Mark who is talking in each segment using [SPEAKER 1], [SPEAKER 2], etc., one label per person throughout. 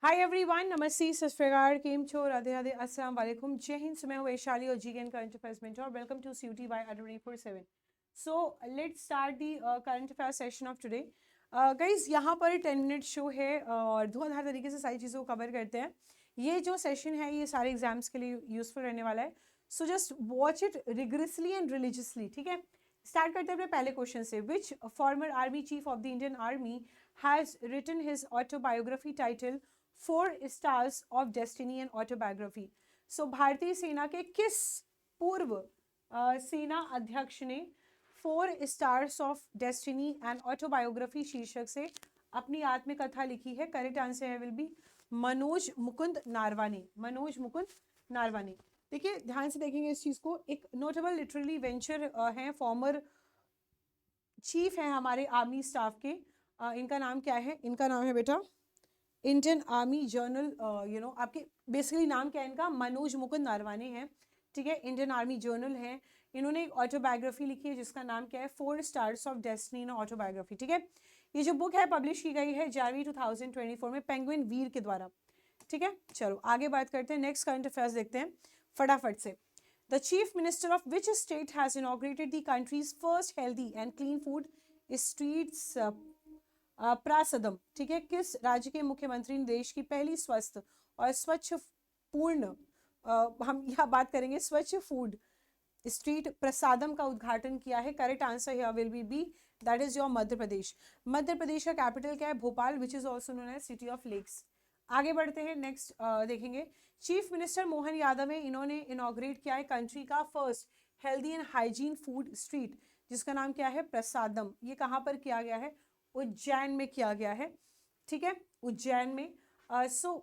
[SPEAKER 1] Hi everyone, नमस्ते, सत श्री अकाल, केम छो, राधे राधे, अस्सलाम वालेकुम, जय हिंद। मैं हूँ वैशाली और जी एन करंट अफेयर्स में और welcome to CUT by 24/7। So let's start the current affair session of today. Guys, यहाँ पर 10 मिनट शो है और धुआंधार तरीके से सारी चीज़ों को कवर करते हैं। ये जो सेशन है ये सारे एग्जाम्स के लिए यूजफुल रहने वाला है। So just watch it rigorously and religiously, ठीक है। स्टार्ट करते हैं अपने पहले क्वेश्चन से। Which former army chief of the Indian army has written his autobiography title 4 Stars of destiny and autobiography. So भारतीय सेना के किस पूर्व सेना अध्यक्ष ने 4 Stars of destiny and autobiography शीर्षक से अपनी आत्मकथा लिखी है? करेक्ट आंसर है विल बी मनोज मुकुंद नारवानी। मनोज मुकुंद नारवानी। देखिए, ध्यान से देखेंगे इस चीज को। एक नोटेबल लिटरली वेंचर है, फॉर्मर चीफ है हमारे आर्मी स्टाफ के। इनका नाम क्या है? इनका नाम है बेटा इंडियन आर्मी जर्नल। आपके बेसिकली नाम क्या है इनका? मनोज मुकुंद नारवानी है, ठीक है। इंडियन आर्मी जर्नल है। इन्होंने एक ऑटोबायोग्राफी लिखी है जिसका नाम क्या है? 4 Stars ऑफ डेस्टिनी ऑटोबायोग्राफी, ठीक है। ये जो बुक है पब्लिश की गई है जनवरी 2024 में पेंगुइन वीर के द्वारा, ठीक है। चलो आगे बात करते हैं, नेक्स्ट करंट अफेयर्स देखते हैं फटाफट से। The chief minister of which state has inaugurated the country's first healthy and clean food streets Prasadam, ठीक है। किस राज्य के मुख्यमंत्री ने देश की पहली स्वस्थ और स्वच्छ पूर्ण हम यहाँ बात करेंगे स्वच्छ फूड स्ट्रीट प्रसादम का उद्घाटन किया है? Correct answer here will be that is your Madhya Pradesh. Madhya Pradesh का कैपिटल क्या है? Bhopal, which is also known as city of lakes. आगे बढ़ते हैं, नेक्स्ट देखेंगे। चीफ मिनिस्टर मोहन यादव है, इन्होंने इनॉग्रेट किया है कंट्री का first healthy and hygiene food street जिसका नाम क्या है? प्रसादम। ये कहाँ पर किया गया है? उज्जैन में किया गया है, ठीक है, उज्जैन में।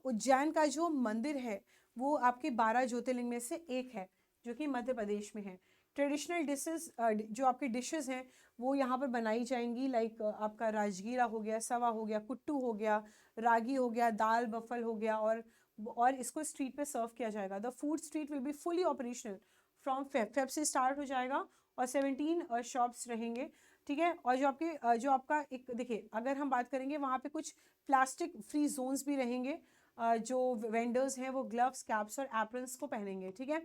[SPEAKER 1] उज्जैन का जो मंदिर है वो आपके 12 ज्योतिर्लिंग में से एक है जो कि मध्य प्रदेश में है। ट्रेडिशनल डिशेस जो आपके डिशेस हैं वो यहाँ पर बनाई जाएंगी, लाइक आपका राजगीरा हो गया, सवा हो गया, कुट्टू हो गया, रागी हो गया, दाल बफल हो गया, और इसको स्ट्रीट पे सर्व किया जाएगा। The food street will be fully operational from Feb से स्टार्ट हो जाएगा और 17 शॉप्स रहेंगे, ठीक है। और जो आपका एक देखिए, अगर हम बात करेंगे वहाँ पे कुछ प्लास्टिक फ्री जोन्स भी रहेंगे। जो वेंडर्स हैं वो ग्लव्स, कैप्स और एप्रन्स को पहनेंगे, ठीक है।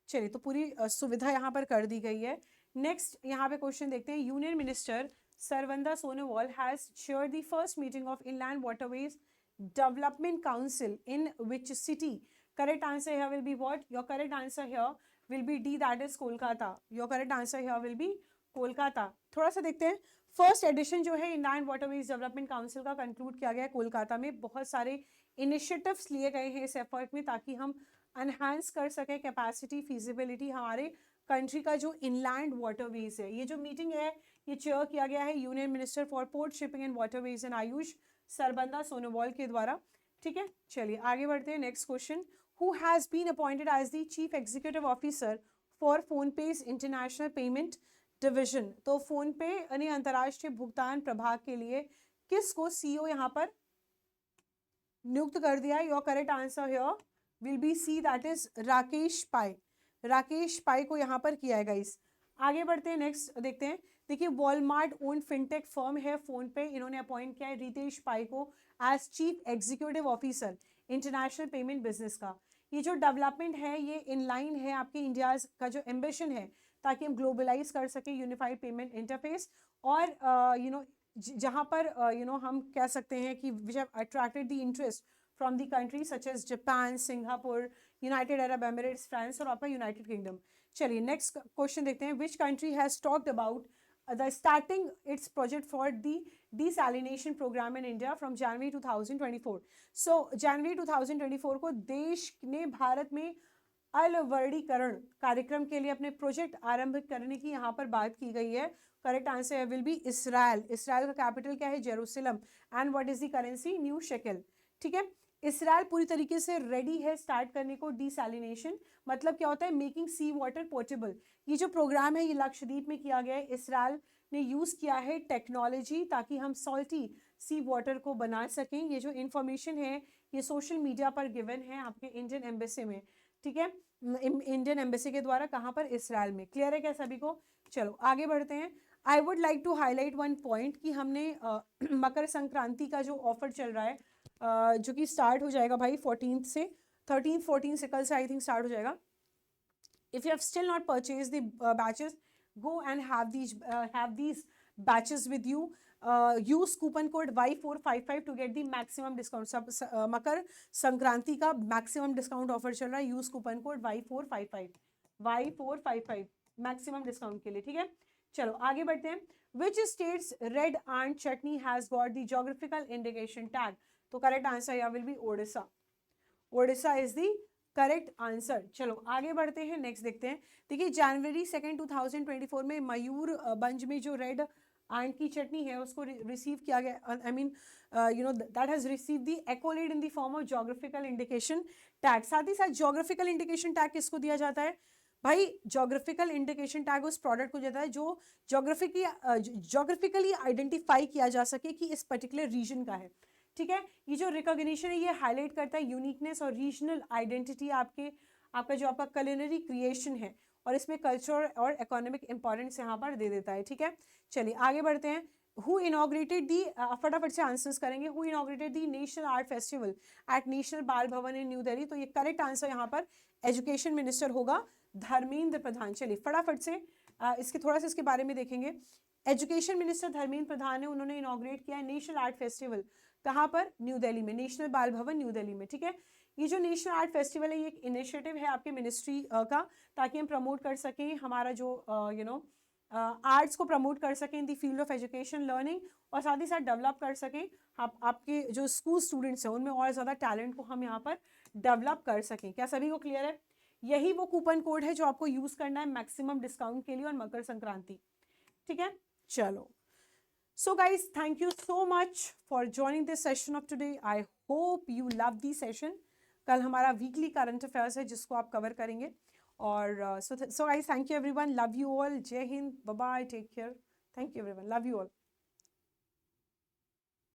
[SPEAKER 1] चलिए, तो पूरी सुविधा यहाँ पर कर दी गई है। नेक्स्ट यहाँ पे क्वेश्चन देखते हैं। Union minister Sarbananda Sonowal has chaired the first meeting of inland waterways development council in which city? Correct answer here will be what? Your correct answer here will be D, that is Kolkata. Your correct answer here will be Kolkata. थोड़ा सा देखते हैं। First edition जो है inland waterways development council का conclude किया गया है कोलकाता में। बहुत सारे इनिशिएटिव्स लिए गए हैं इस एफर्ट में ताकि हम एनहांस कर सके कैपेसिटी, फिजिबिलिटी हमारे कंट्री का जो इनलैंड वाटरवेज है। ये जो मीटिंग है ये चेयर किया गया है union minister for port shipping and waterways and Ayush Sarbananda Sonowal के द्वारा, ठीक है। चलिए आगे बढ़ते हैं, next question. Who has been appointed as the chief executive officer for PhonePe's international payment division? तो फोनपे यानी अंतर्राष्ट्रीय भुगतान प्रभाग के लिए किसको सीईओ यहाँ पर नियुक्त कर दिया है? Your correct answer here will be C, that is Rakesh Pai. Rakesh Pai को यहाँ पर किया है गाइस। आगे बढ़ते हैं, नेक्स्ट देखते हैं। देखिए, वॉलमार्ट ओन फिनटेक फर्म है फोन पे, इन्होंने अपॉइंट किया है रितेश पाई को as chief executive officer international payment business का। ये जो डेवलपमेंट है ये इनलाइन है आपके इंडिया का जो एम्बिशन है ताकि हम ग्लोबलाइज कर सके यूनिफाइड पेमेंट इंटरफेस। और जहां पर हम कह सकते हैं कि which have attracted the interest from the country such as Japan, Singapore, United Arab Emirates, France और आपका यूनाइटेड किंगडम। चलिए नेक्स्ट क्वेश्चन देखते हैं। Which country has talked about the starting its project for the desalination program in India from January 2024? So January 2024 को देश ने भारत में अलवर्णीकरण कार्यक्रम के लिए अपने प्रोजेक्ट आरंभ करने की यहाँ पर बात की गई है। Correct answer will be Israel. Israel का कैपिटल क्या है? Jerusalem. And what is the currency? New shekel, ठीक है। इसराइल पूरी तरीके से रेडी है स्टार्ट करने को डिसैलिनेशन। मतलब क्या होता है? मेकिंग सी वाटर पोर्टेबल। ये जो प्रोग्राम है ये लक्षद्वीप में किया गया है। इसराइल ने यूज किया है टेक्नोलॉजी ताकि हम सॉल्टी सी वाटर को बना सकें। ये जो इंफॉर्मेशन है ये सोशल मीडिया पर गिवन है आपके इंडियन एम्बेसी में, ठीक है। इंडियन एम्बेसी के द्वारा कहाँ पर? इसराइल में। क्लियर है क्या सभी को? चलो आगे बढ़ते हैं। I would like to highlight one point कि हमने मकर संक्रांति का जो ऑफर चल रहा है जो कि स्टार्ट हो जाएगा भाई 14th से, 13th 14th से, कल से आई थिंक स्टार्ट हो जाएगा. If you have still not purchased the batches, go and have these batches with you. Use coupon code Y455 to get the maximum discount. सब मकर संक्रांति का maximum discount offer चल रहा है. Use coupon code Y455 maximum discount के लिए, ठीक है. चलो आगे बढ़ते हैं. Which state's red ant chutney has got the geographical indication tag? तो correct answer here will be Odisha. Odisha is the correct answer. चलो आगे बढ़ते हैं, नेक्स्ट देखते हैं. देखिए जनवरी 2 2024 में मयूरभंज में जो रेड आंट की चटनी है उसको रिसीव किया गया. I mean that has receive the accolade in the form of geographical indication tag. साथ ही साथ ज्योग्राफिकल इंडिकेशन टैग किसको दिया जाता है भाई? ज्योग्राफिकल इंडिकेशन टैग उस प्रोडक्ट को जाता है जो ज्योग्राफिकली आइडेंटिफाई किया जा सके कि इस पर्टिकुलर रीजन का है, ठीक है. ये जो रिकॉग्निशन है ये हाईलाइट करता है यूनिकनेस और रीजनल आइडेंटिटी आपका जो आपका कलिनरी क्रिएशन है, और इसमें कल्चर और इकोनॉमिक इंपॉर्टेंस यहाँ पर दे देता है, ठीक है. चलिए आगे बढ़ते हैं. हु इनॉग्रेटेड दी, फटाफट से आंसर्स करेंगे. Who inaugurated the national art festival at national बाल भवन इन न्यू दिल्ली? तो ये करेक्ट आंसर यहाँ पर एजुकेशन मिनिस्टर होगा धर्मेंद्र प्रधान. चलिए फटाफट से इसके थोड़ा सा इसके बारे में देखेंगे. एजुकेशन मिनिस्टर धर्मेंद्र प्रधान है, उन्होंने इनॉग्रेट किया है नेशनल आर्ट फेस्टिवल. कहाँ पर? न्यू दिल्ली में, नेशनल बाल भवन न्यू दिल्ली में, ठीक है. ये जो नेशनल आर्ट फेस्टिवल है ये एक इनिशिएटिव है आपके मिनिस्ट्री का, ताकि हम प्रमोट कर सकें हमारा जो आर्ट्स को प्रमोट कर सकें in the field of education learning, और साथ ही साथ डेवलप कर सकें आपके जो स्कूल स्टूडेंट्स हैं उनमें और ज़्यादा टैलेंट को हम यहाँ पर डेवलप कर सकें. क्या सभी को क्लियर है? यही वो कूपन कोड है जो आपको यूज़ करना है मैक्सिमम डिस्काउंट के लिए और मकर संक्रांति, ठीक है. चलो, so guys, thank you so much for joining this session of today. I hope you love the session. कल हमारा वीकली करंट अफेयर्स है जिसको आप कवर करेंगे. और so guys, thank you everyone, love you all, जय Hind, bye bye, take care, thank you everyone, love you all.